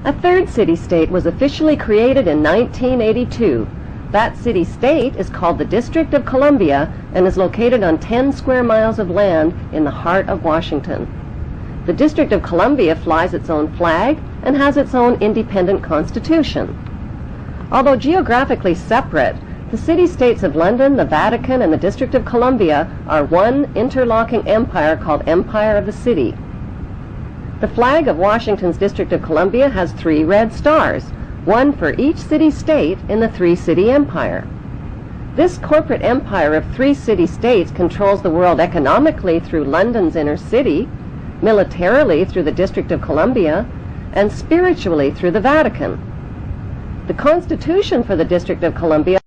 A third city-state was officially created in 1982. That city-state is called the District of Columbia and is located on 10 square miles of land in the heart of Washington. The District of Columbia flies its own flag and has its own independent constitution. Although geographically separate, the city-states of London, the Vatican, and the District of Columbia are one interlocking empire called Empire of the City. The flag of Washington's District of Columbia has 3 red stars, one for each city-state in the 3-city empire. This corporate empire of 3 city-states controls the world economically through London's inner city, militarily through the District of Columbia, and spiritually through the Vatican. The Constitution for the District of Columbia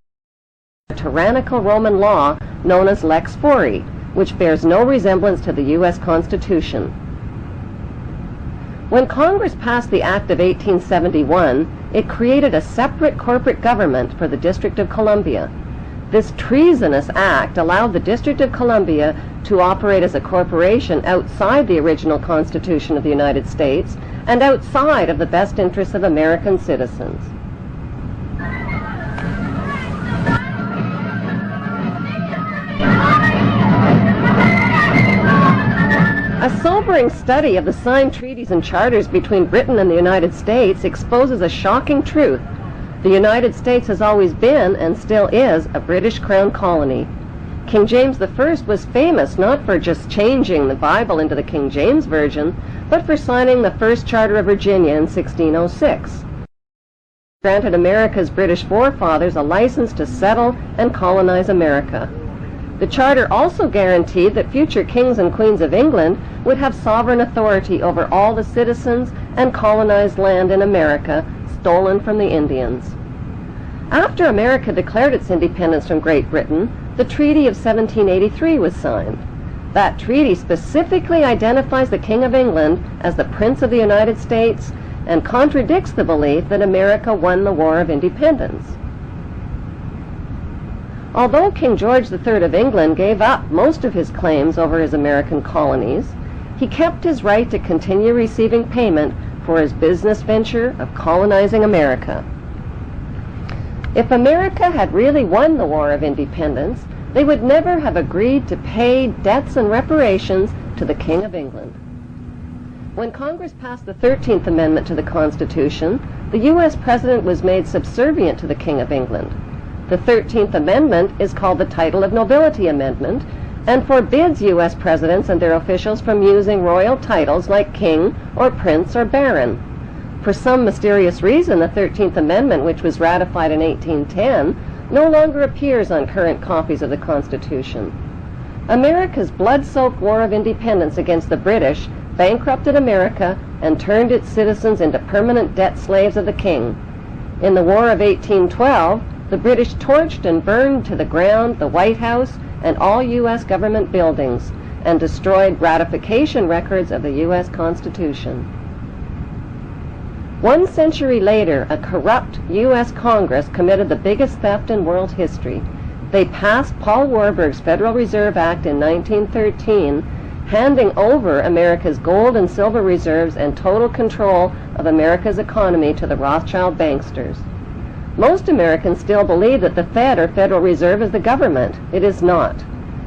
is a tyrannical Roman law known as Lex Fori, which bears no resemblance to the U.S. Constitution. When Congress passed the Act of 1871, it created a separate corporate government for the District of Columbia. This treasonous act allowed the District of Columbia to operate as a corporation outside the original Constitution of the United States and outside of the best interests of American citizens. A sobering study of the signed treaties and charters between Britain and the United States exposes a shocking truth. The United States has always been, and still is, a British Crown colony. King James I was famous not for just changing the Bible into the King James Version, but for signing the First Charter of Virginia in 1606. Granted America's British forefathers a license to settle and colonize America. The charter also guaranteed that future kings and queens of England would have sovereign authority over all the citizens and colonized land in America stolen from the Indians. After America declared its independence from Great Britain, the Treaty of 1783 was signed. That treaty specifically identifies the King of England as the Prince of the United States and contradicts the belief that America won the War of Independence. Although King George III of England gave up most of his claims over his American colonies, he kept his right to continue receiving payment for his business venture of colonizing America. If America had really won the War of Independence, they would never have agreed to pay debts and reparations to the King of England. When Congress passed the 13th Amendment to the Constitution, the U.S. President was made subservient to the King of England. The 13th Amendment is called the Title of Nobility Amendment and forbids U.S. presidents and their officials from using royal titles like king or prince or baron. For some mysterious reason, the 13th Amendment, which was ratified in 1810, no longer appears on current copies of the Constitution. America's blood-soaked War of Independence against the British bankrupted America and turned its citizens into permanent debt slaves of the king. In the War of 1812, the British torched and burned to the ground the White House and all U.S. government buildings and destroyed ratification records of the U.S. Constitution. 1 century later, a corrupt U.S. Congress committed the biggest theft in world history. They passed Paul Warburg's Federal Reserve Act in 1913, handing over America's gold and silver reserves and total control of America's economy to the Rothschild banksters. Most Americans still believe that the Fed or Federal Reserve is the government. It is not.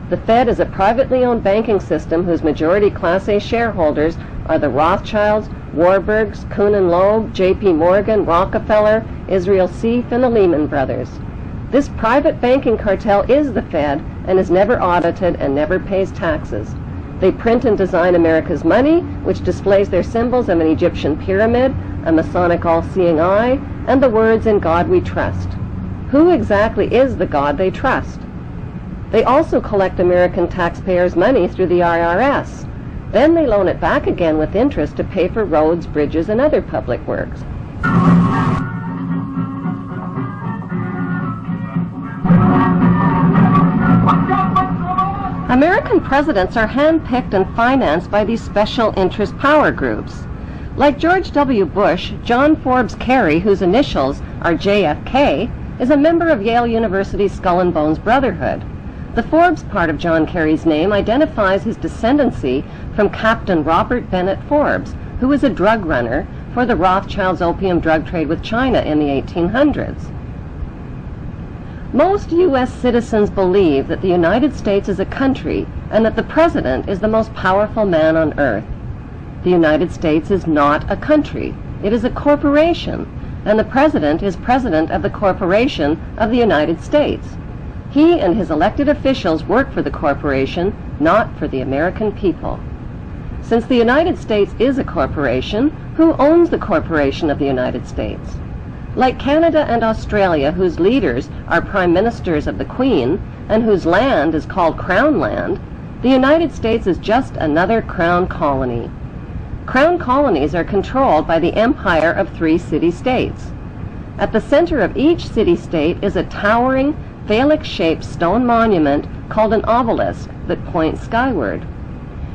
The Fed is a privately owned banking system whose majority Class A shareholders are the Rothschilds, Warburgs, Kuhn & Loeb, J.P. Morgan, Rockefeller, Israel Seif, and the Lehman Brothers. This private banking cartel is the Fed and is never audited and never pays taxes. They print and design America's money, which displays their symbols of an Egyptian pyramid, a Masonic all-seeing eye, and the words "In God We Trust." Who exactly is the God they trust? They also collect American taxpayers' money through the IRS. Then they loan it back again with interest to pay for roads, bridges, and other public works. American presidents are handpicked and financed by these special interest power groups. Like George W. Bush, John Forbes Kerry, whose initials are JFK, is a member of Yale University's Skull and Bones Brotherhood. The Forbes part of John Kerry's name identifies his descendancy from Captain Robert Bennett Forbes, who was a drug runner for the Rothschilds' opium drug trade with China in the 1800s. Most U.S. citizens believe that the United States is a country and that the President is the most powerful man on earth. The United States is not a country. It is a corporation, and the President is President of the Corporation of the United States. He and his elected officials work for the corporation, not for the American people. Since the United States is a corporation, who owns the corporation of the United States? Like Canada and Australia, whose leaders are prime ministers of the Queen, and whose land is called Crown Land, the United States is just another Crown colony. Crown colonies are controlled by the empire of 3 city-states. At the center of each city-state is a towering, phallic-shaped stone monument called an obelisk that points skyward.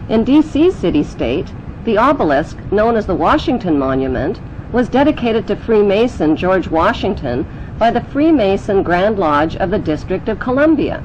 In D.C. city-state, the obelisk, known as the Washington Monument, was dedicated to Freemason George Washington by the Freemason Grand Lodge of the District of Columbia.